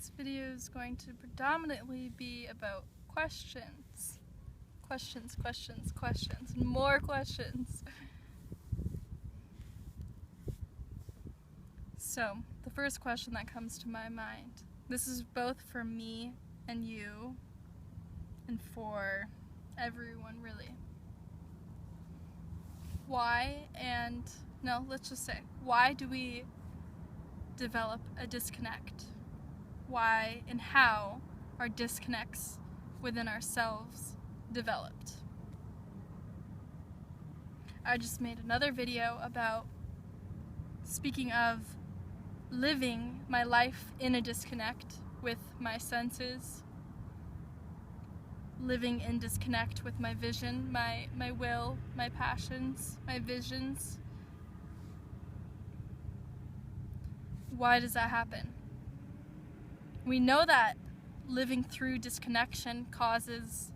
This video is going to predominantly be about questions. Questions, and more questions. So, the first question that comes to my mind, this is both for me and you, and for everyone really. Why do we develop a disconnect? Why and how are disconnects within ourselves developed? I just made another video about, speaking of living my life in a disconnect with my senses, living in disconnect with my vision, my will, my passions, my visions. Why does that happen? We know that living through disconnection causes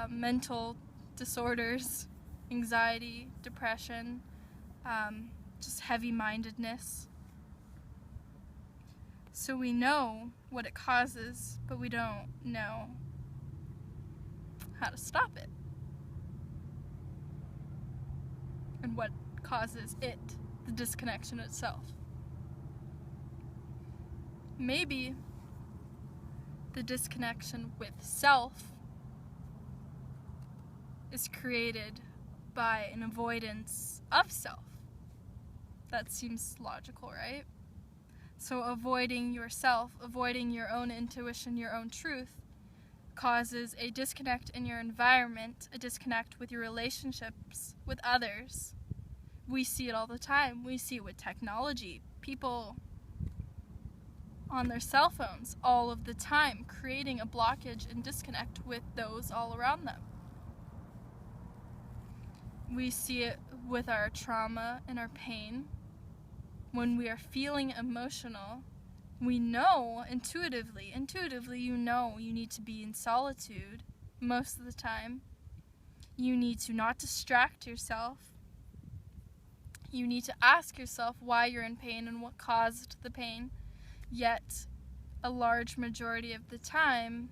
mental disorders, anxiety, depression, just heavy-mindedness. So we know what it causes, but we don't know how to stop it. And what causes it, the disconnection itself. Maybe the disconnection with self is created by an avoidance of self. That seems logical, right? So avoiding yourself, avoiding your own intuition, your own truth, causes a disconnect in your environment, a disconnect with your relationships with others. We see it all the time. We see it with technology. People on their cell phones all of the time, creating a blockage and disconnect with those all around them. We see it with our trauma and our pain. When we are feeling emotional, we know intuitively you know you need to be in solitude most of the time. You need to not distract yourself. You need to ask yourself why you're in pain and what caused the pain. Yet, a large majority of the time,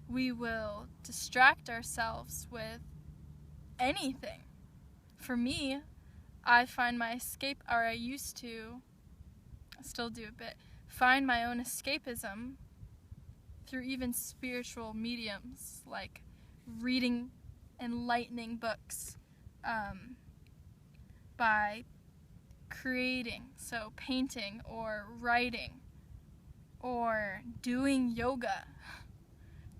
we will distract ourselves with anything. For me, I find my escape, or I used to, I still do a bit, find my own escapism through even spiritual mediums, like reading enlightening books, by creating, so painting or writing or doing yoga,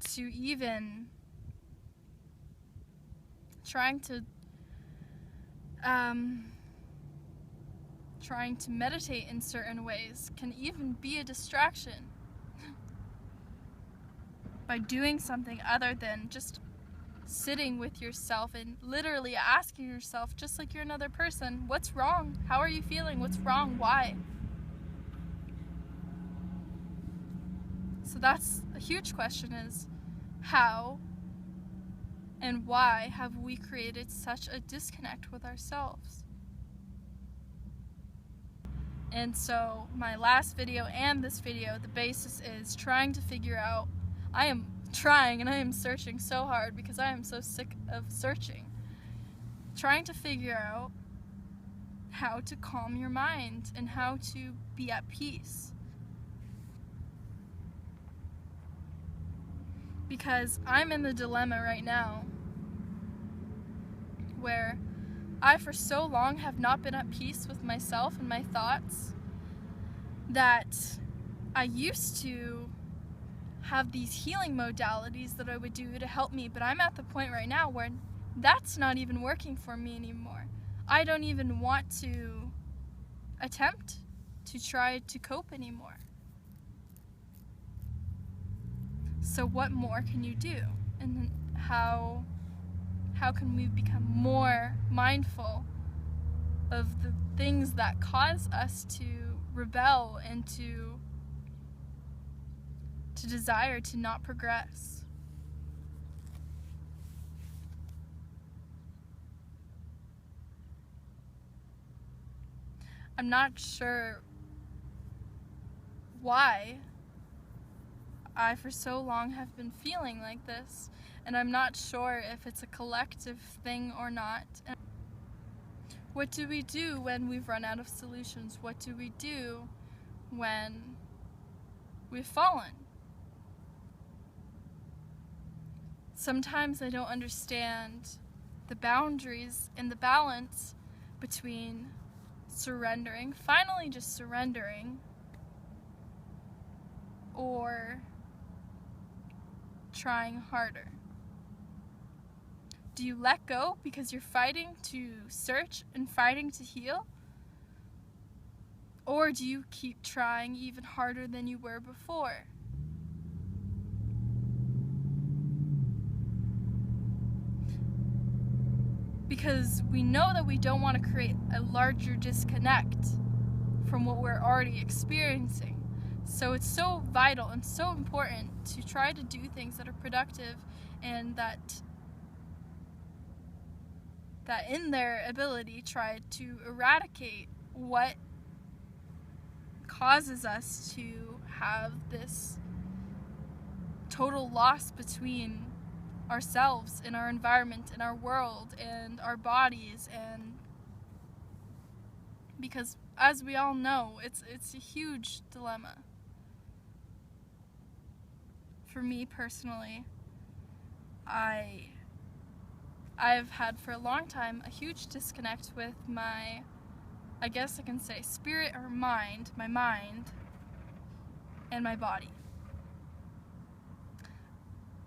to even trying to meditate in certain ways can even be a distraction. By doing something other than just sitting with yourself and literally asking yourself, just like you're another person, what's wrong? How are you feeling? What's wrong? Why? So that's a huge question, is how and why have we created such a disconnect with ourselves? And so my last video and this video, the basis is trying to figure out, I am trying and I am searching so hard because I am so sick of searching, trying to figure out how to calm your mind and how to be at peace. Because I'm in the dilemma right now where I for so long have not been at peace with myself and my thoughts that I used to have these healing modalities that I would do to help me, but I'm at the point right now where that's not even working for me anymore. I don't even want to attempt to try to cope anymore. So what more can you do? And how can we become more mindful of the things that cause us to rebel and to desire to not progress? I'm not sure why I for so long have been feeling like this, and I'm not sure if it's a collective thing or not. And what do we do when we've run out of solutions? What do we do when we've fallen? Sometimes I don't understand the boundaries and the balance between surrendering, finally just surrendering, or trying harder. Do you let go because you're fighting to search and fighting to heal? Or do you keep trying even harder than you were before? Because we know that we don't want to create a larger disconnect from what we're already experiencing. So it's so vital and so important to try to do things that are productive and that in their ability try to eradicate what causes us to have this total loss between ourselves and our environment and our world and our bodies. And because as we all know, it's a huge dilemma. For me personally, I've had for a long time a huge disconnect with my, I guess I can say, spirit or mind, my mind, and my body.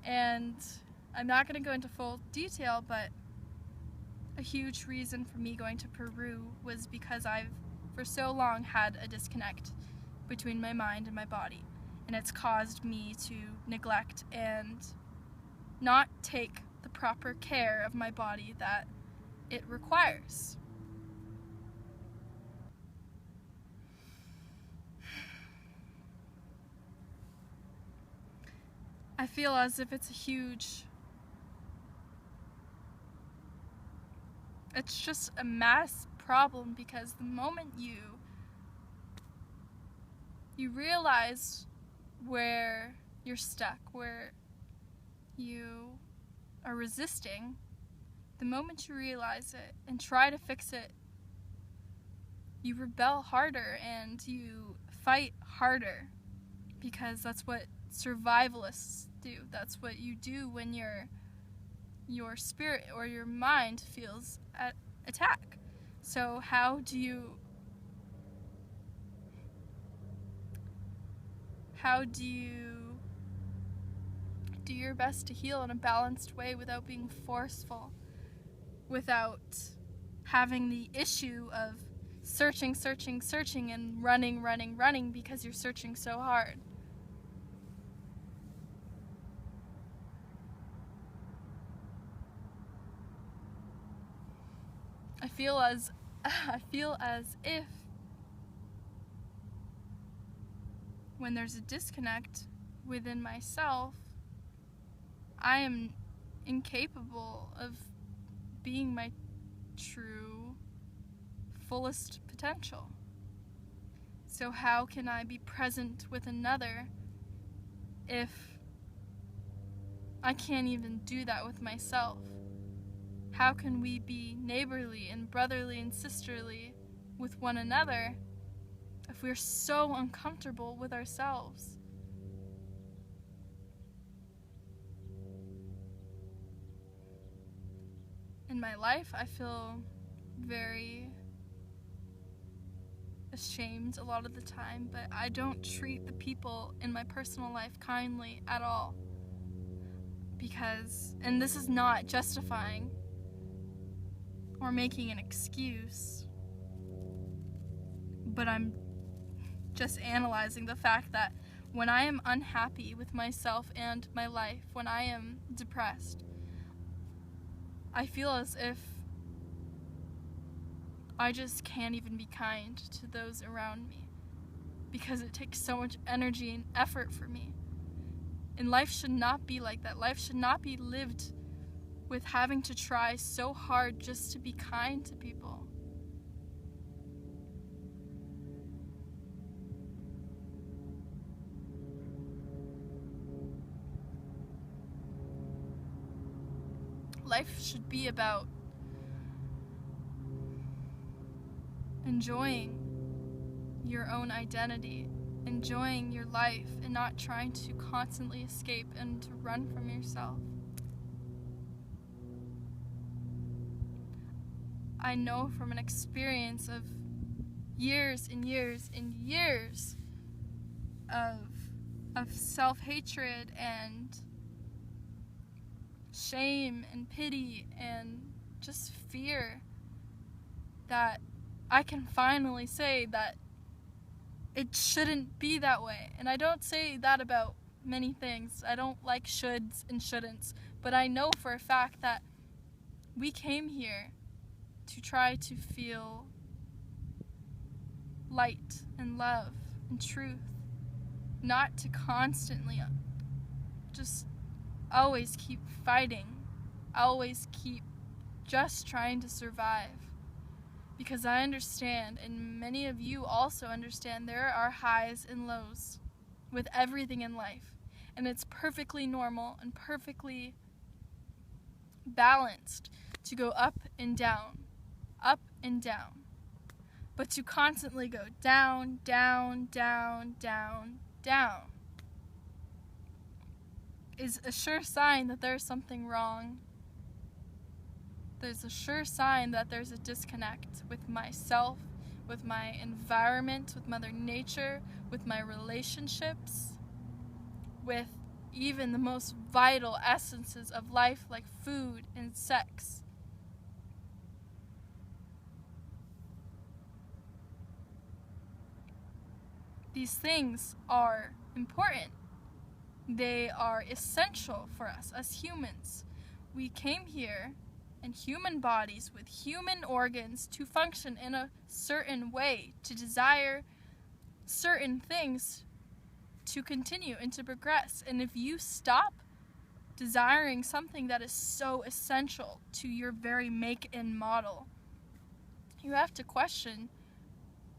And I'm not going to go into full detail, but a huge reason for me going to Peru was because I've for so long had a disconnect between my mind and my body. And it's caused me to neglect and not take the proper care of my body that it requires. I feel as if it's just a mass problem, because the moment you realize where you're stuck, where you are resisting, the moment you realize it and try to fix it, you rebel harder and you fight harder, because that's what survivalists do. That's what you do when your spirit or your mind feels at attack. So how do you do your best to heal in a balanced way without being forceful, without having the issue of searching and running because you're searching so hard? I feel as if when there's a disconnect within myself, I am incapable of being my true, fullest potential. So how can I be present with another if I can't even do that with myself? How can we be neighborly and brotherly and sisterly with one another if we're so uncomfortable with ourselves? In my life, I feel very ashamed a lot of the time, but I don't treat the people in my personal life kindly at all. Because, and this is not justifying or making an excuse, but I'm just analyzing the fact that when I am unhappy with myself and my life, when I am depressed, I feel as if I just can't even be kind to those around me, because it takes so much energy and effort for me. And life should not be like that. Life should not be lived with having to try so hard just to be kind to people. life should be about enjoying your own identity, enjoying your life, and not trying to constantly escape and to run from yourself. I know from an experience of years and years and years of self-hatred and shame and pity and just fear, that I can finally say that it shouldn't be that way. And I don't say that about many things. I don't like shoulds and shouldn'ts, but I know for a fact that we came here to try to feel light and love and truth, not to constantly just always keep fighting, always keep just trying to survive. Because I understand, and many of you also understand, there are highs and lows with everything in life, and it's perfectly normal and perfectly balanced to go up and down, up and down. But to constantly go down, down, down, down, down is a sure sign that there's something wrong. There's a sure sign that there's a disconnect with myself, with my environment, with Mother Nature, with my relationships, with even the most vital essences of life like food and sex. These things are important. They are essential for us as humans. We came here in human bodies with human organs to function in a certain way, to desire certain things, to continue and to progress. And if you stop desiring something that is so essential to your very make and model, you have to question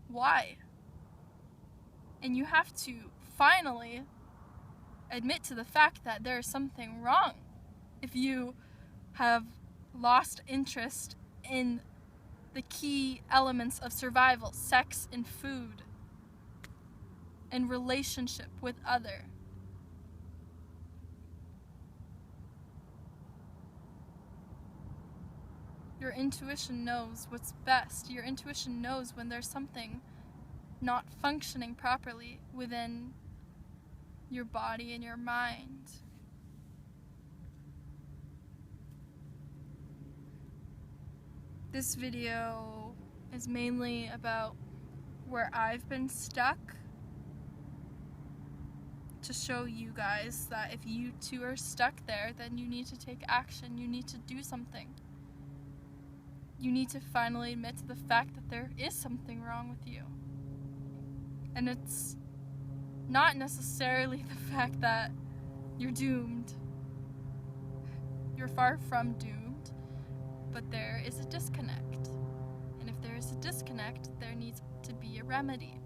why. And you have to finally admit to the fact that there is something wrong. If you have lost interest in the key elements of survival, sex and food, and relationship with other. Your intuition knows what's best. Your intuition knows when there's something not functioning properly within your body and your mind. This video is mainly about where I've been stuck, to show you guys that if you too are stuck there, then you need to take action. You need to do something. You need to finally admit to the fact that there is something wrong with you. And it's not necessarily the fact that you're doomed. You're far from doomed, but there is a disconnect. And if there is a disconnect, there needs to be a remedy,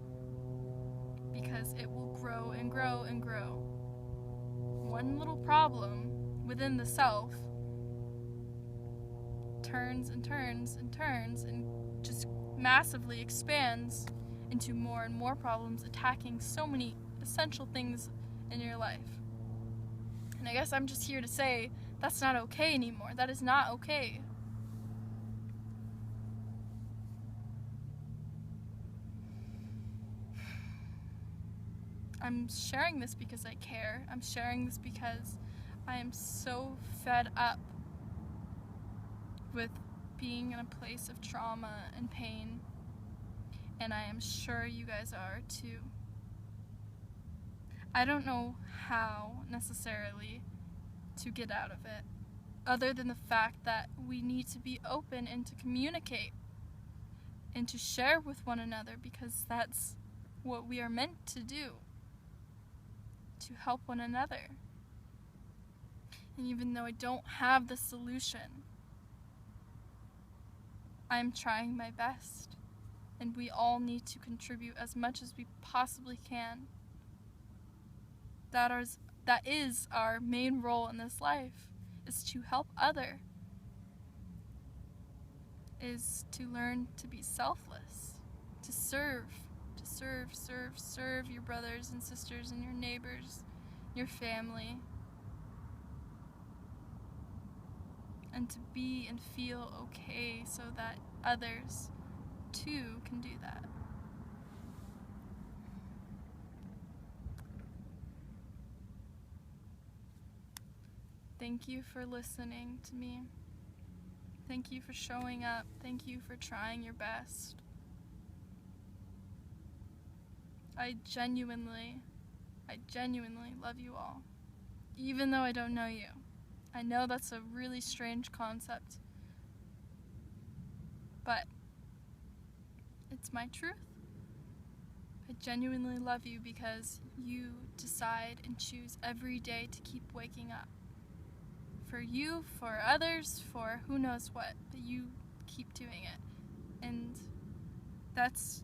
because it will grow and grow and grow. One little problem within the self turns and turns and turns and just massively expands into more and more problems, attacking so many essential things in your life. And I guess I'm just here to say that's not okay anymore. That is not okay. I'm sharing this because I care. I'm sharing this because I am so fed up with being in a place of trauma and pain. And I am sure you guys are too. I don't know how necessarily to get out of it, other than the fact that we need to be open and to communicate and to share with one another, because that's what we are meant to do, to help one another. And even though I don't have the solution, I'm trying my best. And we all need to contribute as much as we possibly can. That is our main role in this life, is to help other. is to learn to be selfless, to serve your brothers and sisters and your neighbors, your family, and to be and feel okay so that others too can do that. Thank you for listening to me. Thank you for showing up. Thank you for trying your best. I genuinely love you all. Even though I don't know you. I know that's a really strange concept. But it's my truth. I genuinely love you because you decide and choose every day to keep waking up. For you, for others, for who knows what, but you keep doing it. And that's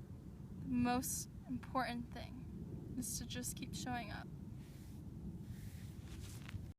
the most important thing, is to just keep showing up.